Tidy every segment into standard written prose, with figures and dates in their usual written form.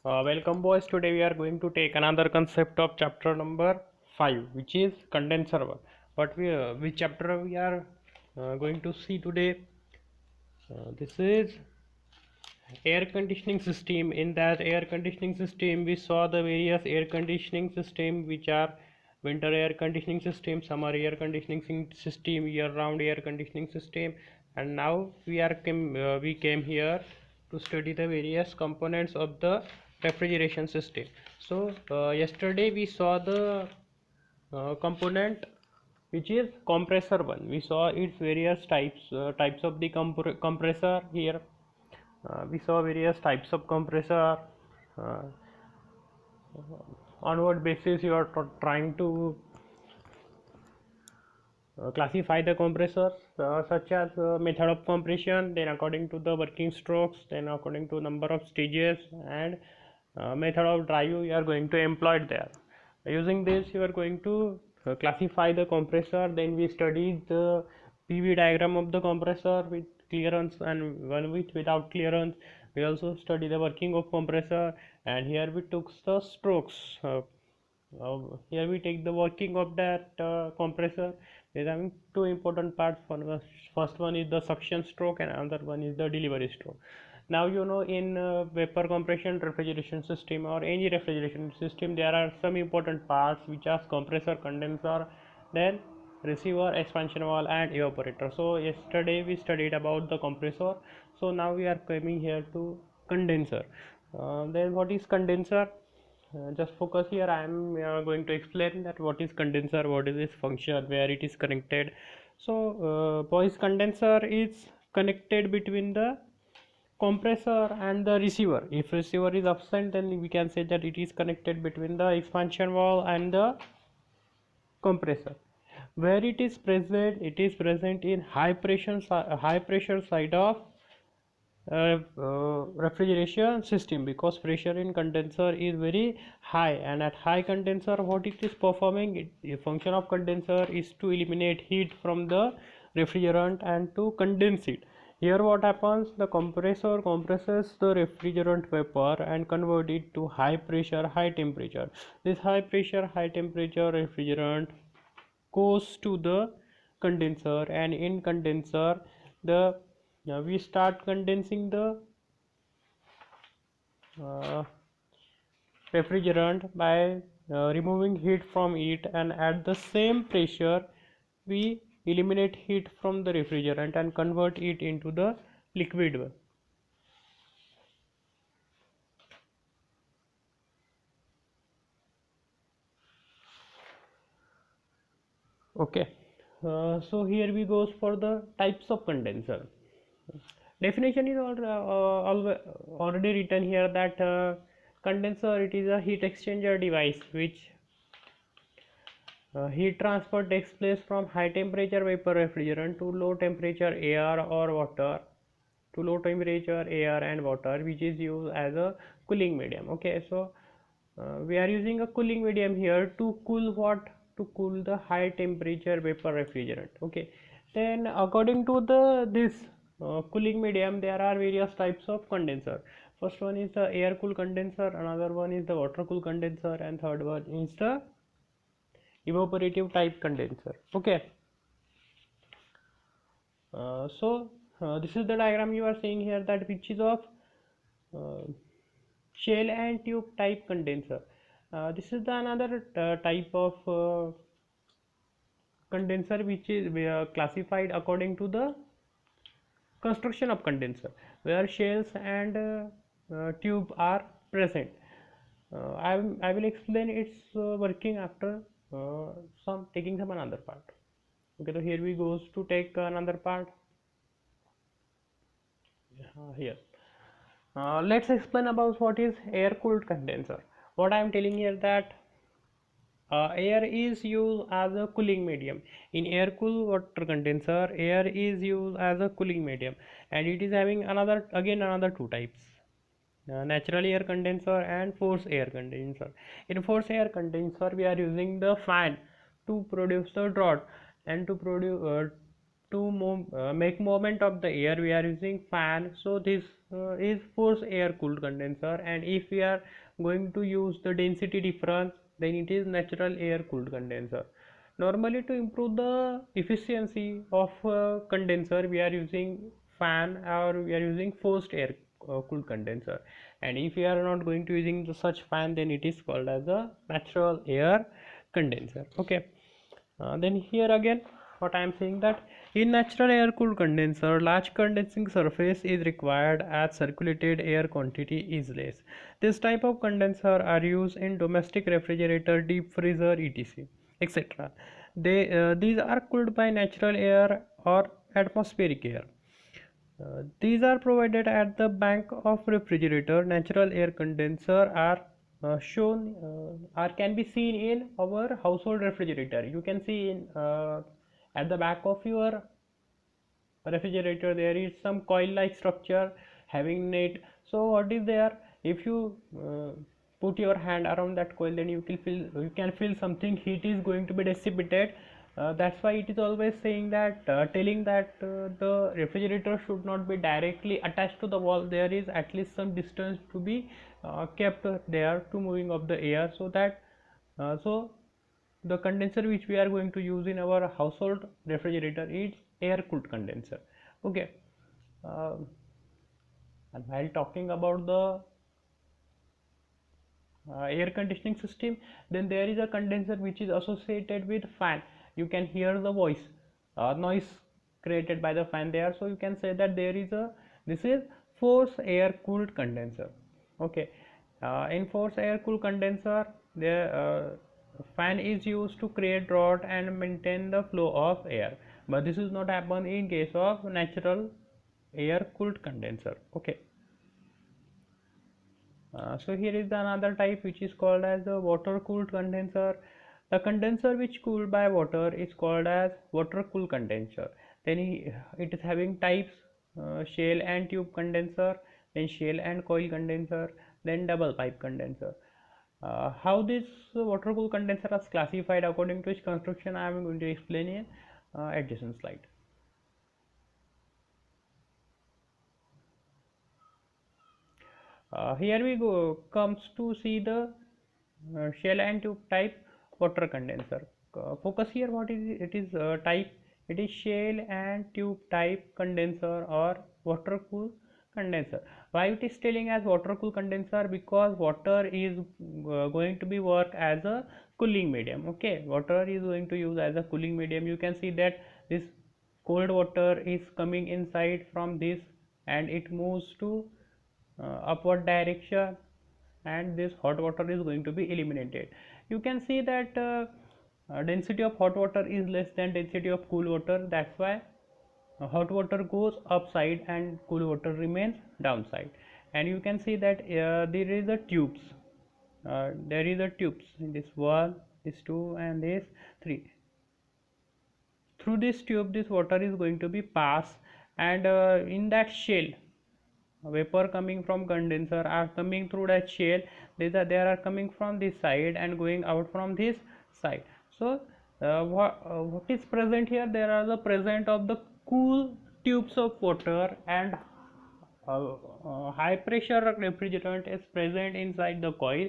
Welcome boys. Today we are going to take another concept of chapter number 5, which is condenser one. Which chapter we are going to see today? This is air conditioning system. In that air conditioning system we saw the various air conditioning system, which are winter air conditioning system, summer air conditioning system, year round air conditioning system, and now we came here to study the various components of the refrigeration system. So yesterday we saw the component which is compressor one. We saw its various types of the compressor. Here we saw various types of compressor. uh, Onward basis you are trying to classify the compressors, such as method of compression, then according to the working strokes, then according to number of stages, and method of drive you are going to employ there. Using this you are going to classify the compressor. Then we studied the PV diagram of the compressor with clearance and one with without clearance. We also study the working of compressor, and here we took the strokes. Here we take the working of that compressor. There are having two important parts. First one is the suction stroke and another one is the delivery stroke. Now you know, in vapor compression refrigeration system or any refrigeration system, there are some important parts which are compressor, condenser, then receiver, expansion valve, and evaporator. So yesterday we studied about the compressor, so now we are coming here to condenser. Then what is condenser? Just focus here. I am going to explain that what is condenser, what is its function, where it is connected. So boys, condenser is connected between the compressor and the receiver. If receiver is absent, then we can say that it is connected between the expansion valve and the compressor. Where it is present in high pressure side of refrigeration system, because pressure in condenser is very high, and at high condenser what it is performing, the function of condenser is to eliminate heat from the refrigerant and to condense it. Here what happens, the compressor compresses the refrigerant vapor and convert it to high pressure high temperature. This high pressure high temperature refrigerant goes to the condenser, and in condenser the we start condensing the uh, refrigerant by removing heat from it, and at the same pressure we eliminate heat from the refrigerant and convert it into the liquid. Okay, so here we goes for the types of condenser. Definition is already written here that condenser, it is a heat exchanger device which heat transfer takes place from high temperature vapor refrigerant to low temperature air or water, to low temperature air and water, which is used as a cooling medium. Okay, so we are using a cooling medium here to cool what, to cool the high temperature vapor refrigerant. Okay, then according to the this cooling medium, there are various types of condenser. First one is the air cool condenser, another one is the water cool condenser, and third one is the evaporative type condenser. Okay, this is the diagram you are seeing here, that which is of uh, shell and tube type condenser. This is the another type of condenser which is classified according to the construction of condenser, where shells and tube are present. I will explain its working after taking some another part. Okay, so here we goes to take another part. Here let's explain about what is air cooled condenser. What I am telling here, that air is used as a cooling medium. In air cool water condenser, air is used as a cooling medium, and it is having another two types: natural air condenser and forced air condenser. In forced air condenser, we are using the fan to produce the draught and to make movement of the air, we are using fan. So this is forced air cooled condenser, and if we are going to use the density difference, then it is natural air cooled condenser. Normally, to improve the efficiency of condenser, we are using fan, or we are using forced air cooled condenser. And if we are not going to using the such fan, then it is called as a natural air condenser. Okay. Then here again, what I am saying, that in natural air cooled condenser, large condensing surface is required as circulated air quantity is less. This type of condenser are used in domestic refrigerator, deep freezer, etc, etc. These are cooled by natural air or atmospheric air. These are provided at the bank of refrigerator. Natural air condenser are shown or can be seen in our household refrigerator. You can see in at the back of your refrigerator there is some coil like structure having net. So what is there, if you put your hand around that coil, then you can feel something heat is going to be dissipated. That's why it is always saying that telling that the refrigerator should not be directly attached to the wall. There is at least some distance to be kept there to moving of the air, so that so the condenser which we are going to use in our household refrigerator is air cooled condenser. Okay. uh, and while talking about the air conditioning system, then there is a condenser which is associated with fan. You can hear the voice noise created by the fan there, so you can say that there is a, this is forced air cooled condenser. Okay. In forced air cooled condenser, the fan is used to create draught and maintain the flow of air, but this is not happen in case of natural air cooled condenser. Okay. So here is another type which is called as the water cooled condenser. The condenser which cooled by water is called as water cooled condenser. Then it is having types, shell and tube condenser, then shell and coil condenser, then double pipe condenser. How this water cooled condenser is classified according to its construction, I am going to explain in adjacent slide. Here we go comes to see the shell and tube type water condenser. Focus here, what is it is type, it is shell and tube type condenser or water cool condenser. Why it is telling as water cool condenser? Because water is going to be work as a cooling medium. Okay, water is going to use as a cooling medium. You can see that this cold water is coming inside from this, and it moves to upward direction, and this hot water is going to be eliminated. You can see that density of hot water is less than density of cool water. That's why hot water goes upside and cool water remains downside. And you can see that there is a tubes, there is a tubes in this one, this two, and this three. Through this tube this water is going to be pass, and in that shell vapor coming from condenser are coming through that shell. They are coming from this side and going out from this side. So what is present here, there are the present of the cool tubes of water, and high pressure refrigerant is present inside the coil,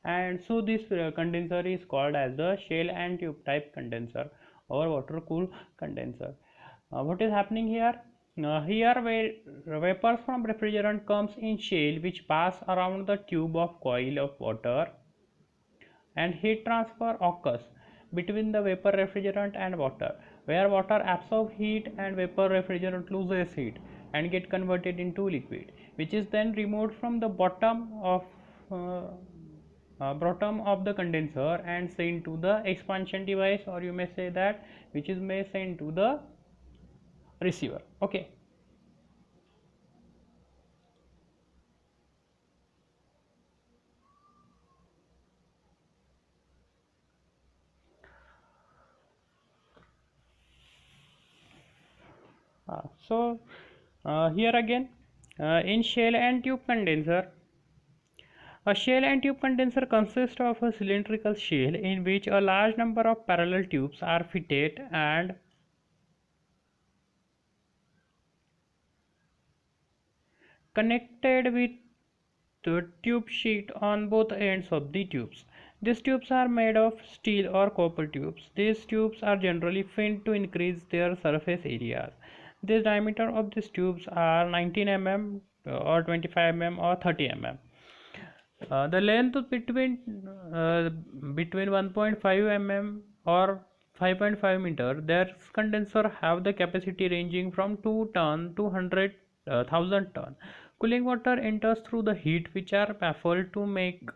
and so this condenser is called as the shell and tube type condenser or water cooled condenser. What is happening here? Here where vapors from refrigerant comes in shell which pass around the tube of coil of water, and heat transfer occurs between the vapor refrigerant and water, where water absorbs heat and vapor refrigerant loses heat and get converted into liquid, which is then removed from the uh, bottom of the condenser and sent to the expansion device, or you may say that which is may sent to the receiver. Okay. So here again, in shell and tube condenser, a shell and tube condenser consists of a cylindrical shell in which a large number of parallel tubes are fitted, and connected with the tube sheet on both ends of the tubes. These tubes are made of steel or copper tubes. These tubes are generally finned to increase their surface areas. The diameter of these tubes are 19 mm or 25 mm or 30 mm. The length between 1.5 mm or 5.5 meter. Their condenser have the capacity ranging from 2 ton to 100,000 ton. Cooling water enters through the heat which are baffled to make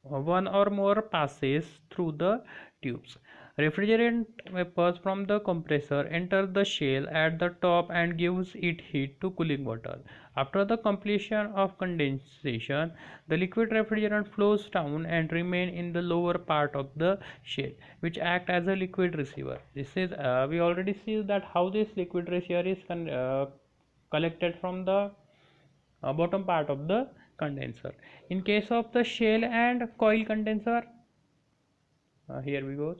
one or more passes through the tubes. Refrigerant vapors from the compressor enter the shell at the top and gives it heat to cooling water. After the completion of condensation, the liquid refrigerant flows down and remain in the lower part of the shell, which act as a liquid receiver. This is we already see that how this liquid receiver is collected from the bottom part of the condenser. In case of the shell and coil condenser, here we go.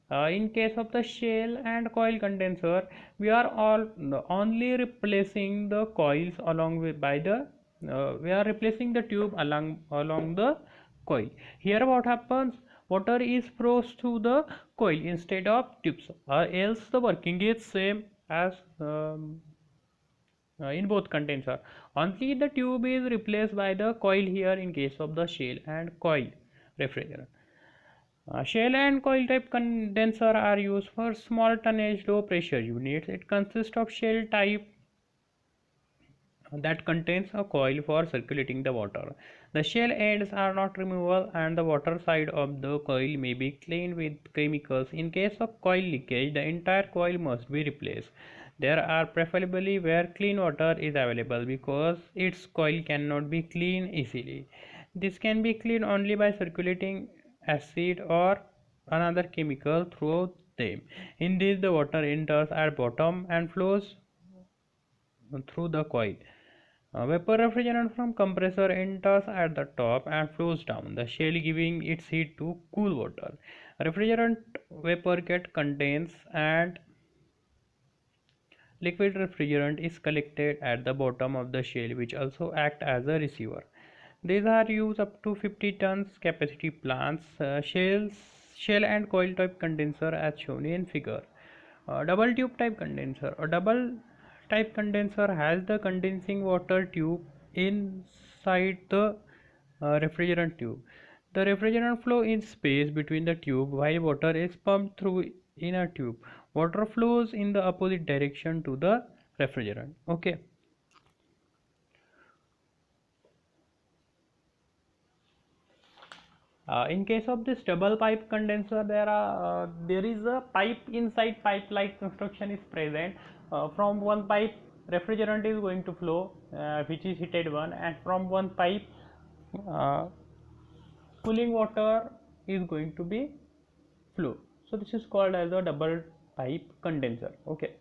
In case of the shell and coil condenser, we are all only replacing the coils along with by the we are replacing the tube along the coil. Here what happens? Water is forced through the coil instead of tubes, or else the working is same as in both condenser. Only the tube is replaced by the coil here in case of the shell and coil refrigerant. Shell and coil type condenser are used for small tonnage low pressure units. It consists of shell type that contains a coil for circulating the water. The shell ends are not removable and the water side of the coil may be cleaned with chemicals. In case of coil leakage, the entire coil must be replaced. There are preferably where clean water is available because its coil cannot be cleaned easily. This can be cleaned only by circulating acid or another chemical through them. In this, the water enters at bottom and flows through the coil. Vapor refrigerant from compressor enters at the top and flows down the shell, giving its heat to cool water. Refrigerant vapor get condensed and liquid refrigerant is collected at the bottom of the shell, which also act as a receiver. These are used up to 50 tons capacity plants. Shell and coil type condenser as shown in figure. Double tube type condenser. A double type condenser has the condensing water tube inside the refrigerant tube. The refrigerant flow in space between the tube while water is pumped through in a tube. Water flows in the opposite direction to the refrigerant. Okay. In case of this double pipe condenser, there is a pipe inside pipe like construction is present. From one pipe refrigerant is going to flow, which is heated one, and from one pipe cooling water is going to be flow. So this is called as a double pipe condenser. Okay.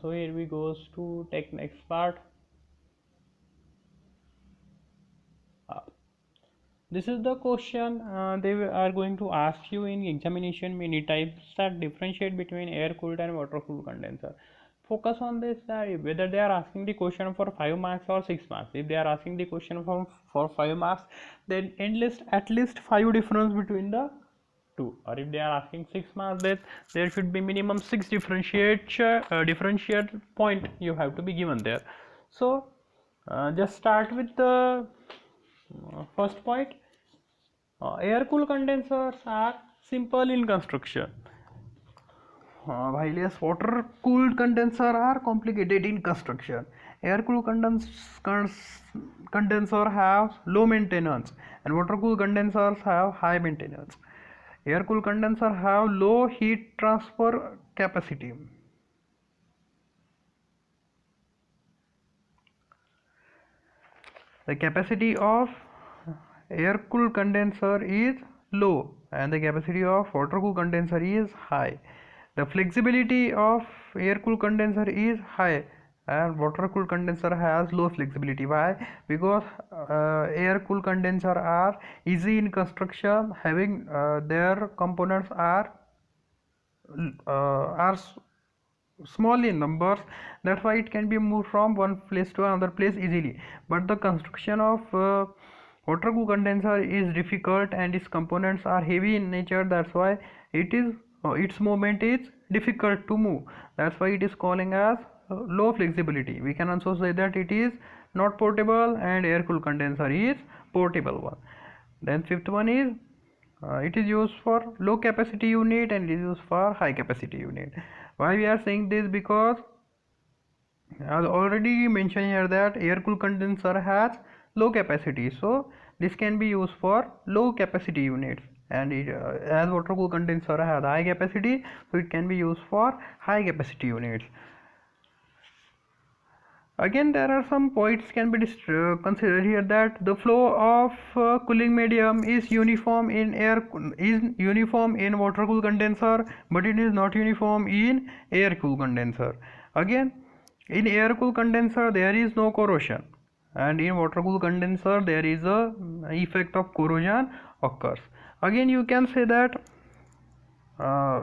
So here we goes to take next part. This is the question they are going to ask you in examination many types that differentiate between air cooled and water cooled condenser. Focus on this, that whether they are asking the question for 5 marks or 6 marks. If they are asking the question for 5 marks, then enlist at least 5 difference between the two, or if they are asking 6 marks, then there should be minimum 6 differentiate point you have to be given there. So just start with the first point. Air cooled condensers are simple in construction, while yes, water cooled condenser are complicated in construction. Air cooled condenser have low maintenance and water cooled condensers have high maintenance. Air cooled condenser have low heat transfer capacity. The capacity of air cooled condenser is low and the capacity of water cooled condenser is high. The flexibility of air cooled condenser is high and water cooled condenser has low flexibility. Why? Because air cooled condenser are easy in construction, having their components are small in numbers, that's why it can be moved from one place to another place easily. But the construction of water cooled condenser is difficult and its components are heavy in nature. That's why it is its movement is difficult to move. That's why it is calling as low flexibility. We can also say that it is not portable, and air cooled condenser is portable one. Then fifth one is it is used for low capacity unit and it is used for high capacity unit. Why we are saying this? Because as already mentioned here that air cooled condenser has low capacity, so this can be used for low capacity units, and as water cooled condenser has high capacity, so it can be used for high capacity units. Again, there are some points can be considered here, that the flow of cooling medium is uniform in water cooled condenser, but it is not uniform in air cooled condenser. Again, in air cooled condenser there is no corrosion, and in water cooled condenser there is a effect of corrosion occurs. Again, you can say that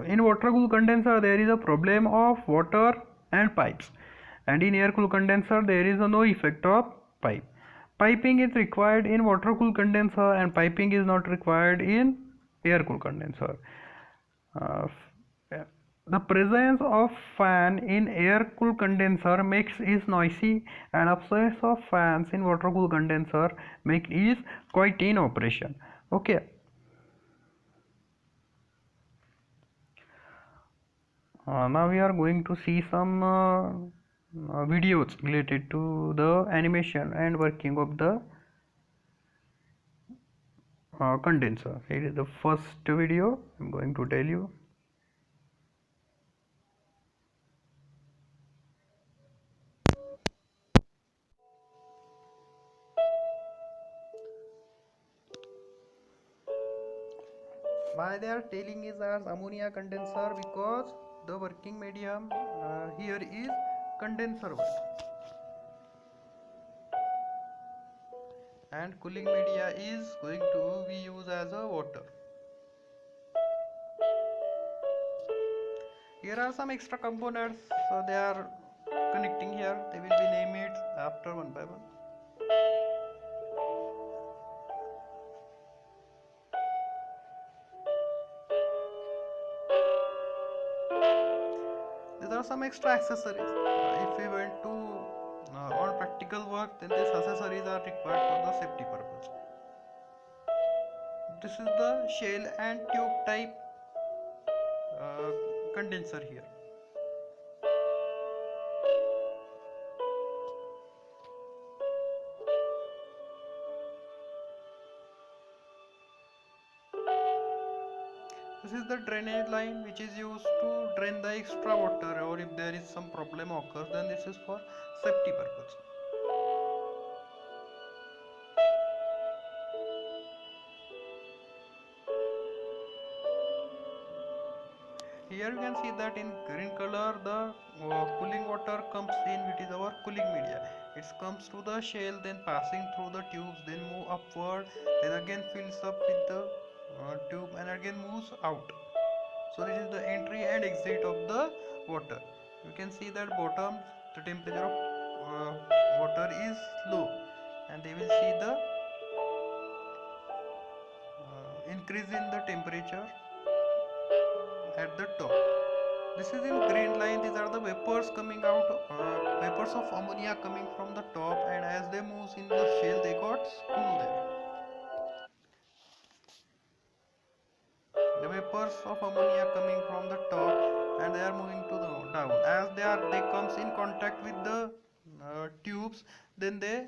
in water cooled condenser there is a problem of water and pipes, and in air cooled condenser there is no effect of pipe. Piping is required in water cooled condenser and piping is not required in air cooled condenser. uh, the presence of fan in air cooled condenser makes it noisy, and absence of fans in water cooled condenser make it quite in operation. Okay. Now we are going to see some videos related to the animation and working of the condenser. Here is the first video I'm going to tell you. Why they are telling is as ammonia condenser? Because the working medium here is condenser one, and cooling media is going to be used as a water. Here are some extra components, so they are connecting here. They will be named it after one by one. These are some extra accessories. If we went to on practical work, then these accessories are required for the safety purpose. This is the shell and tube type uh, condenser here. This is the drainage line which is used to drain the extra water, or if there is some problem occurs, then this is for safety purpose. Here you can see that in green color the cooling water comes in, which is our cooling media. It comes to the shell, then passing through the tubes, then move upward, then again fills up with the tube and again moves out. So this is the entry and exit of the water. You can see that bottom the temperature of water is low, and they will see the increase in the temperature at the top. This is in green line. These are the vapors coming out, vapors of ammonia coming from the top, and as they move in the shell, they got cool there. The vapors of ammonia coming from the top, and they are moving to the down. As they comes in contact with the tubes, then they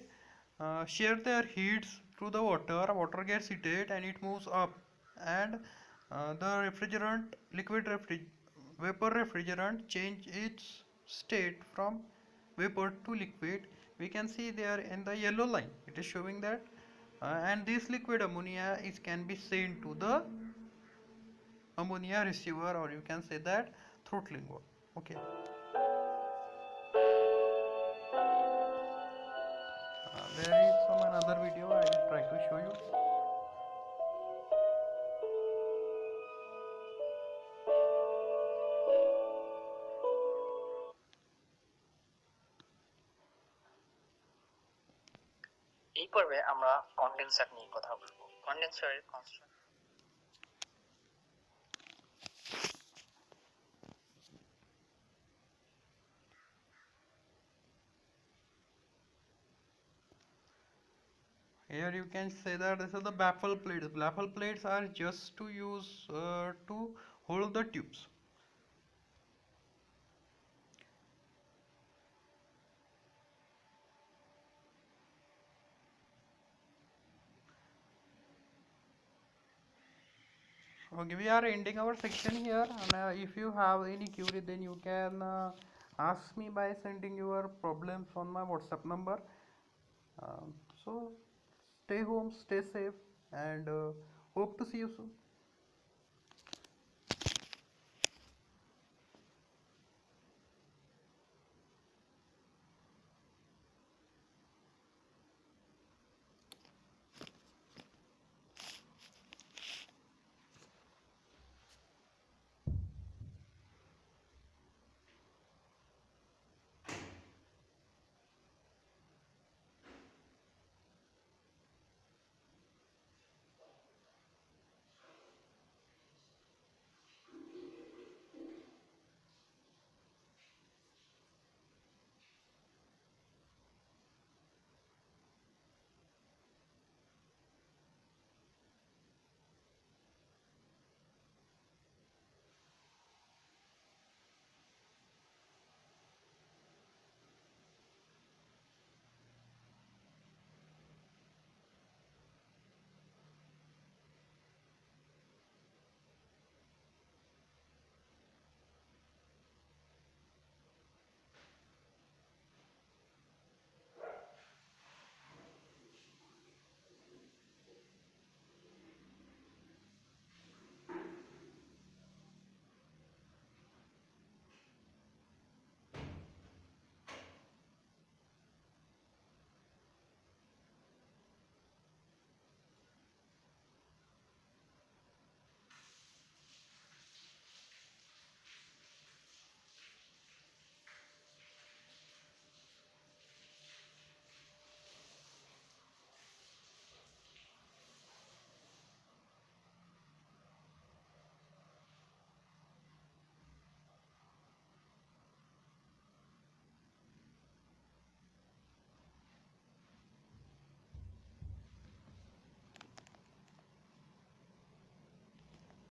share their heats through the water. Water gets heated and it moves up, and the refrigerant, vapor refrigerant change its state from vapor to liquid. We can see there in the yellow line. It is showing that, and this liquid ammonia is can be sent to the ammonia receiver, or you can say that throttling valve. Okay. There is some another video I will try to show you. এই পর্বে আমরা condenser নিয়ে কথা বলবো। কন্ডেন্সারের construction. Here you can say that this is the baffle plates. Baffle plates are just to use to hold the tubes. Okay, we are ending our section here, and if you have any query, then you can ask me by sending your problems on my WhatsApp number. So stay home, stay safe, and hope to see you soon.